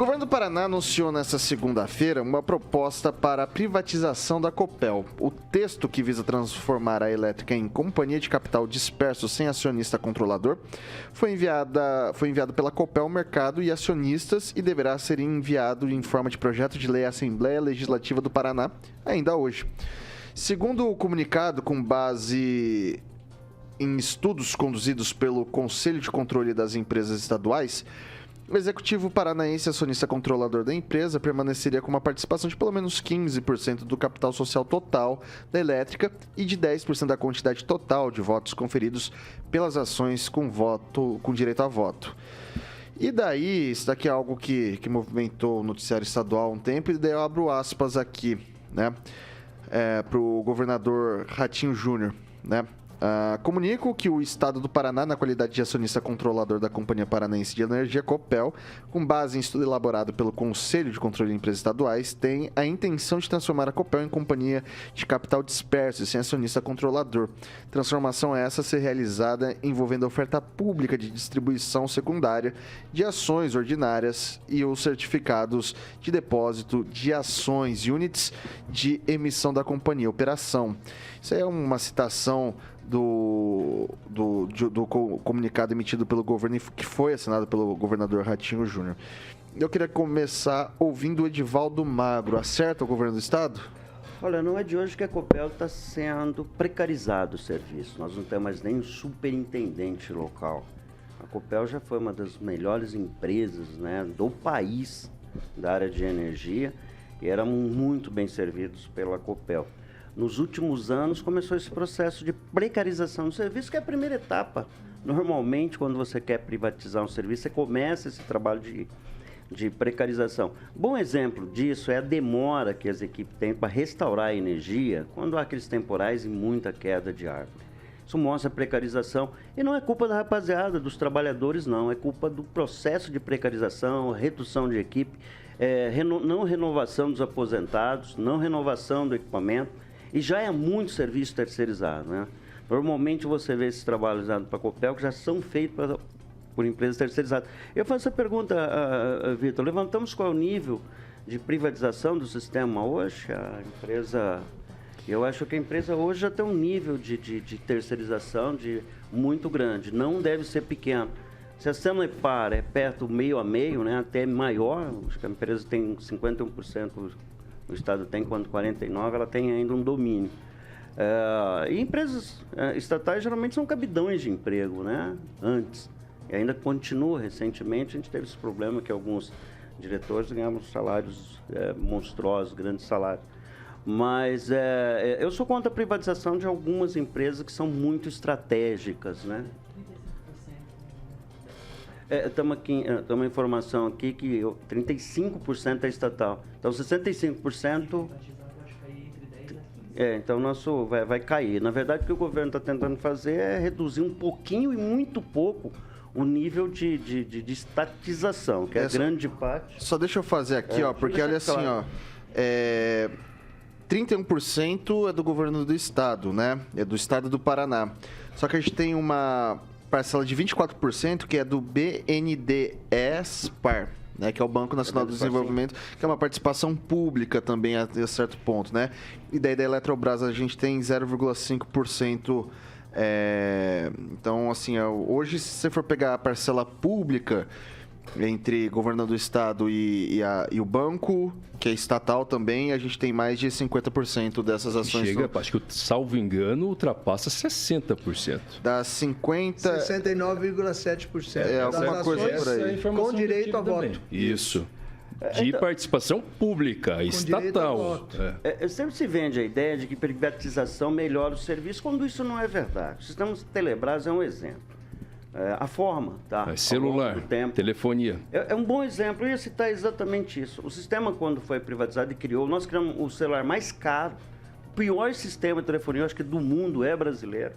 governo do Paraná anunciou nesta segunda-feira uma proposta para a privatização da Copel. O texto, que visa transformar a elétrica em companhia de capital disperso sem acionista controlador, foi enviado pela Copel ao mercado e acionistas e deverá ser enviado em forma de projeto de lei à Assembleia Legislativa do Paraná ainda hoje. Segundo o comunicado, com base em estudos conduzidos pelo Conselho de Controle das Empresas Estaduais, o executivo paranaense acionista controlador da empresa permaneceria com uma participação de pelo menos 15% do capital social total da elétrica e de 10% da quantidade total de votos conferidos pelas ações com direito a voto. E daí, isso daqui é algo que movimentou o noticiário estadual há um tempo, e daí eu abro aspas aqui, né, para o governador Ratinho Júnior, né? Comunico que o Estado do Paraná, na qualidade de acionista controlador da Companhia Paranaense de Energia, Copel, com base em estudo elaborado pelo Conselho de Controle de Empresas Estaduais, tem a intenção de transformar a Copel em companhia de capital disperso e sem acionista controlador. Transformação essa a ser realizada envolvendo a oferta pública de distribuição secundária de ações ordinárias e os certificados de depósito de ações, units de emissão da companhia, operação. Isso aí é uma citação do comunicado emitido pelo governo, que foi assinado pelo governador Ratinho Júnior. Eu queria começar ouvindo o Edivaldo Magro. Acerta o governo do estado? Olha, não é de hoje que a Copel está sendo precarizado o serviço. Nós não temos mais nem um superintendente local. A Copel já foi uma das melhores empresas, né, do país da área de energia e éramos muito bem servidos pela Copel. Nos últimos anos começou esse processo de precarização do serviço, que é a primeira etapa. Normalmente, quando você quer privatizar um serviço, você começa esse trabalho de precarização. Bom exemplo disso é a demora que as equipes têm para restaurar a energia quando há aqueles temporais e muita queda de árvore. Isso mostra a precarização e não é culpa da rapaziada, dos trabalhadores, não. É culpa do processo de precarização, redução de equipe, não renovação dos aposentados, não renovação do equipamento. E já é muito serviço terceirizado, né? Normalmente você vê esses trabalhos para a Copel que já são feitos por empresas terceirizadas. Eu faço essa pergunta, Vitor, levantamos qual é o nível de privatização do sistema hoje? A empresa, eu acho que a empresa hoje já tem um nível de terceirização muito grande, não deve ser pequeno. Se a Sanepar é perto meio a meio, né, até maior, acho que a empresa tem 51%, o Estado tem quanto 49%, ela tem ainda um domínio. E empresas estatais geralmente são cabidões de emprego, né? Antes. E ainda continua, recentemente, a gente teve esse problema que alguns diretores ganhavam salários monstruosos, grandes salários. Mas eu sou contra a privatização de algumas empresas que são muito estratégicas, né? Estamos uma informação aqui que 35% é estatal. Então, 65%... então o nosso vai cair. Na verdade, o que o governo está tentando fazer é reduzir um pouquinho e muito pouco o nível de estatização, que é grande parte. Só deixa eu fazer aqui, porque olha assim, claro. 31% é do governo do estado, né? É do estado do Paraná. Só que a gente tem uma parcela de 24% que é do BNDES-PAR, né, que é o Banco Nacional do Desenvolvimento, que é uma participação pública também a certo ponto, né? E daí da Eletrobras a gente tem 0,5%. Então, assim, hoje, se você for pegar a parcela pública entre governo do estado e o banco, que é estatal também, a gente tem mais de 50% dessas ações. Acho que, salvo engano, ultrapassa 60%. Das 69,7%. Alguma coisa por aí. Com direito a voto. Isso. De participação pública, estatal. Sempre se vende a ideia de que privatização melhora o serviço, quando isso não é verdade. O sistema Telebrás é um exemplo. A forma, tá? Celular, telefonia. É um bom exemplo, eu ia citar exatamente isso. O sistema, quando foi privatizado e nós criamos o celular mais caro, o pior sistema de telefonia, acho que do mundo, é brasileiro.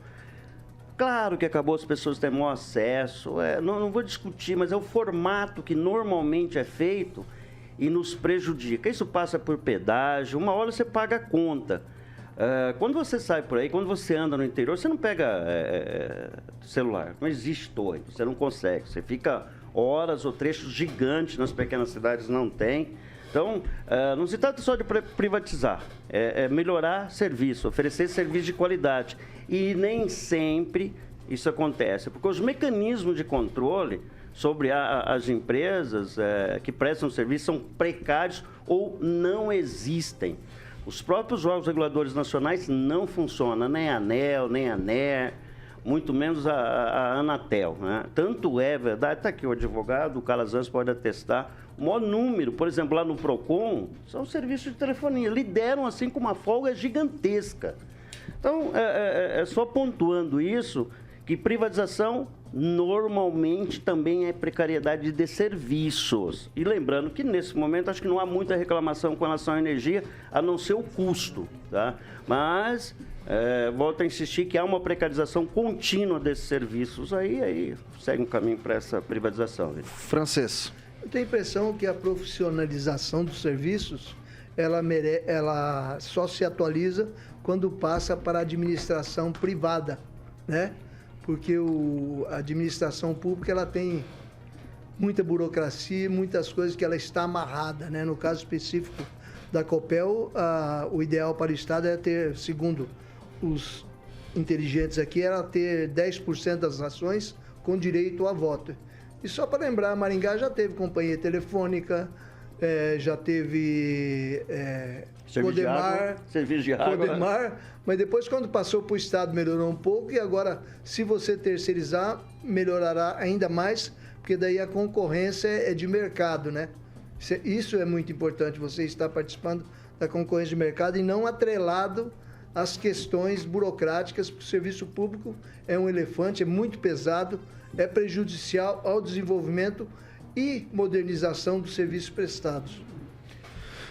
Claro que acabou as pessoas tendo maior acesso, não vou discutir, mas é o formato que normalmente é feito e nos prejudica. Isso passa por pedágio, uma hora você paga a conta. Quando você sai por aí, quando você anda no interior, você não pega celular, não existe torre, você não consegue, você fica horas ou trechos gigantes nas pequenas cidades não tem. Então, não se trata só de privatizar, é melhorar serviço, oferecer serviço de qualidade. E nem sempre isso acontece, porque os mecanismos de controle sobre as empresas que prestam serviço são precários ou não existem. Os próprios órgãos reguladores nacionais não funcionam, nem a ANEEL, nem a ANER, muito menos a Anatel. Né? Tanto é verdade, está aqui o advogado, o Calazans pode atestar, o maior número, por exemplo, lá no PROCON, são serviços de telefonia, lideram assim com uma folga gigantesca. Então, só pontuando isso, que privatização normalmente também é precariedade de serviços. E lembrando que nesse momento acho que não há muita reclamação com relação à energia, a não ser o custo. Tá? Mas, volto a insistir que há uma precarização contínua desses serviços. Aí segue um caminho para essa privatização. Francês. Eu tenho a impressão que a profissionalização dos serviços, ela só se atualiza quando passa para a administração privada, né? Porque a administração pública ela tem muita burocracia, muitas coisas que ela está amarrada, né? No caso específico da Copel, o ideal para o Estado é ter, segundo os inteligentes aqui, era ter 10% das ações com direito a voto. E só para lembrar, Maringá já teve companhia telefônica, já teve serviço de água. Codemar, mas depois quando passou para o Estado melhorou um pouco e agora, se você terceirizar, melhorará ainda mais, porque daí a concorrência é de mercado, né? Isso é muito importante, você estar participando da concorrência de mercado e não atrelado às questões burocráticas, porque o serviço público é um elefante, é muito pesado, é prejudicial ao desenvolvimento e modernização dos serviços prestados.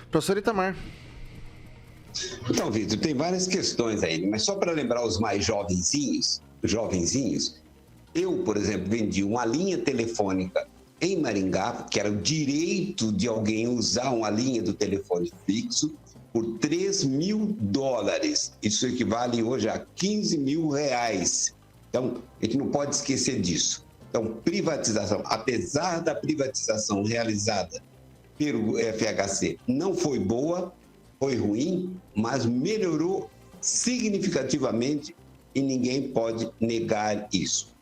Professor Itamar. Então, Vitor, tem várias questões aí, mas só para lembrar os mais jovenzinhos, eu, por exemplo, vendi uma linha telefônica em Maringá, que era o direito de alguém usar uma linha do telefone fixo, por $3.000. Isso equivale hoje a R$15 mil. Então, a gente não pode esquecer disso. Então, privatização, apesar da privatização realizada pelo FHC, não foi boa, foi ruim, mas melhorou significativamente e ninguém pode negar isso.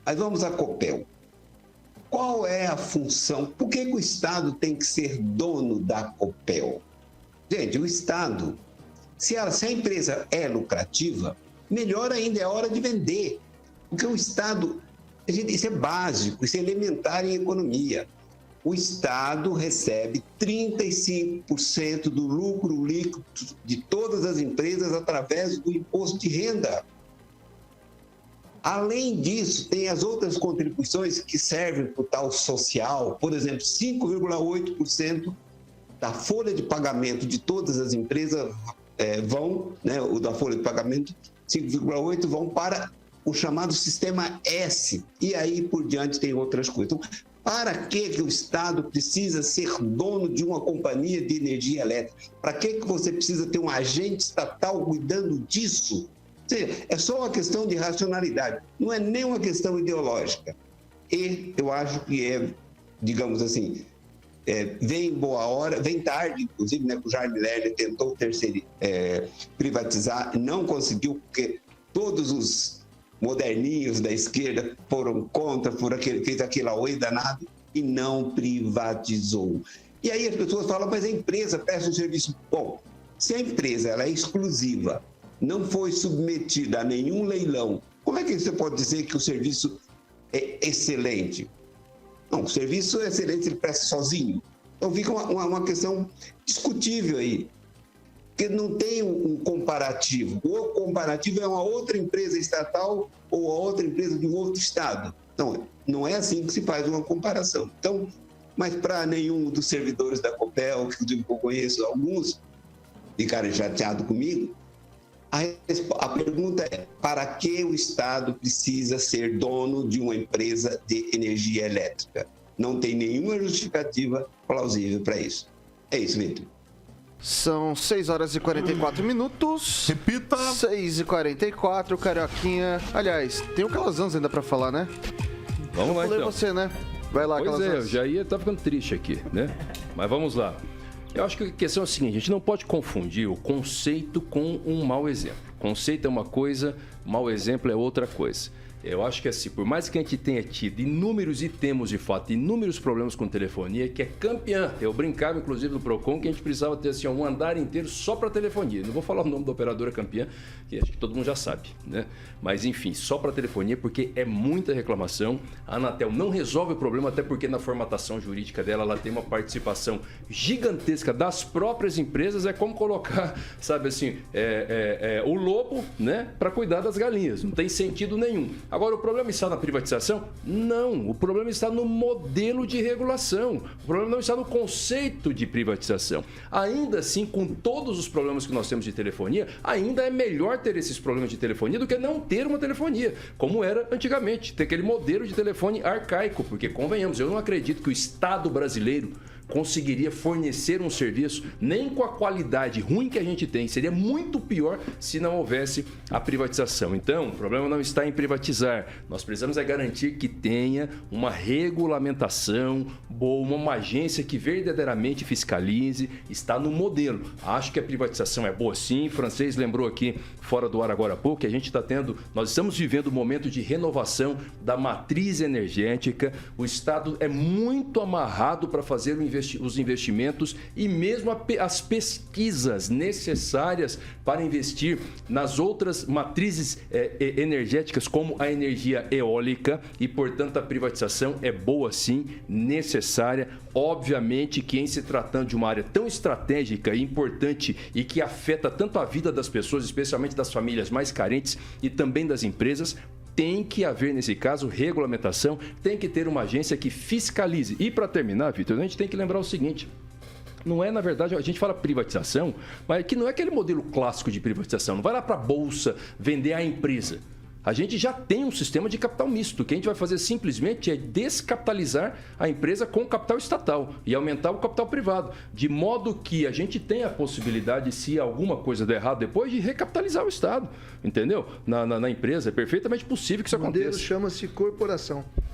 Mas vamos à Copel. Qual é a função? Por que o Estado tem que ser dono da Copel? Gente, o Estado, se a empresa é lucrativa, melhor ainda, é hora de vender. Porque o Estado, isso é básico, isso é elementar em economia. O Estado recebe 35% do lucro líquido de todas as empresas através do imposto de renda. Além disso, tem as outras contribuições que servem para o tal social. Por exemplo, 5,8% da folha de pagamento de todas as empresas vão, né, o da folha de pagamento, 5,8% vão para o chamado sistema S. E aí por diante tem outras coisas. Então, para que o Estado precisa ser dono de uma companhia de energia elétrica? Para que você precisa ter um agente estatal cuidando disso? É só uma questão de racionalidade, não é nem uma questão ideológica. E eu acho que digamos assim, vem em boa hora, vem tarde, inclusive, né, que o Jaime Lerner tentou privatizar, não conseguiu, porque todos os moderninhos da esquerda foram contra, fez aquele auê danado e não privatizou. E aí as pessoas falam, mas a empresa presta um serviço bom. Se a empresa ela é exclusiva, não foi submetida a nenhum leilão, como é que você pode dizer que o serviço é excelente? Não, o serviço é excelente, ele presta sozinho. Então fica uma questão discutível aí, porque não tem um comparativo. O comparativo é uma outra empresa estatal ou a outra empresa de um outro estado. Então, não é assim que se faz uma comparação. Então, mas para nenhum dos servidores da Copel, que eu conheço alguns, ficaram chateados comigo, a pergunta é, para que o Estado precisa ser dono de uma empresa de energia elétrica? Não tem nenhuma justificativa plausível para isso. É isso, Vitor. São 6 horas e 44 minutos. Repita. 6 e 44, Carioquinha. Aliás, tem o Calazans ainda para falar, né? Vamos lá, então. Você, né? Vai lá, Pois é, eu já ia estar ficando triste aqui, né? Mas vamos lá. Eu acho que a questão é a seguinte, a gente não pode confundir o conceito com um mau exemplo. Conceito é uma coisa, mau exemplo é outra coisa. Eu acho que assim, por mais que a gente tenha tido inúmeros e temos de fato inúmeros problemas com telefonia, que é campeã. Eu brincava inclusive no Procon que a gente precisava ter assim, um andar inteiro só para telefonia. Não vou falar o nome da operadora campeã, que acho que todo mundo já sabe, né? Mas enfim, só para telefonia, porque é muita reclamação. A Anatel não resolve o problema, até porque na formatação jurídica dela ela tem uma participação gigantesca das próprias empresas. É como colocar, sabe assim, o lobo, né, para cuidar das galinhas. Não tem sentido nenhum. Agora, o problema está na privatização? Não, o problema está no modelo de regulação. O problema não está no conceito de privatização. Ainda assim, com todos os problemas que nós temos de telefonia, ainda é melhor ter esses problemas de telefonia do que não ter uma telefonia, como era antigamente, ter aquele modelo de telefone arcaico, porque, convenhamos, eu não acredito que o Estado brasileiro conseguiria fornecer um serviço nem com a qualidade ruim que a gente tem. Seria muito pior se não houvesse a privatização. Então, o problema não está em privatizar. Nós precisamos garantir que tenha uma regulamentação boa, uma agência que verdadeiramente fiscalize. Está no modelo. Acho que a privatização é boa sim. O Francês lembrou aqui, fora do ar agora há pouco, que a gente está tendo, nós estamos vivendo um momento de renovação da matriz energética. O Estado é muito amarrado para fazer os investimentos e mesmo as pesquisas necessárias para investir nas outras matrizes energéticas, como a energia eólica, e, portanto, a privatização é boa sim, necessária. Obviamente que, em se tratando de uma área tão estratégica e importante e que afeta tanto a vida das pessoas, especialmente das famílias mais carentes e também das empresas, tem que haver, nesse caso, regulamentação, tem que ter uma agência que fiscalize. E, para terminar, Vitor, a gente tem que lembrar o seguinte: não é, na verdade, a gente fala privatização, mas que não é aquele modelo clássico de privatização. Não vai lá para a Bolsa vender a empresa. A gente já tem um sistema de capital misto. O que a gente vai fazer simplesmente é descapitalizar a empresa com capital estatal e aumentar o capital privado, de modo que a gente tenha a possibilidade, se alguma coisa der errado depois, de recapitalizar o Estado, entendeu? Na empresa. É perfeitamente possível que isso aconteça. O modelo chama-se corporação.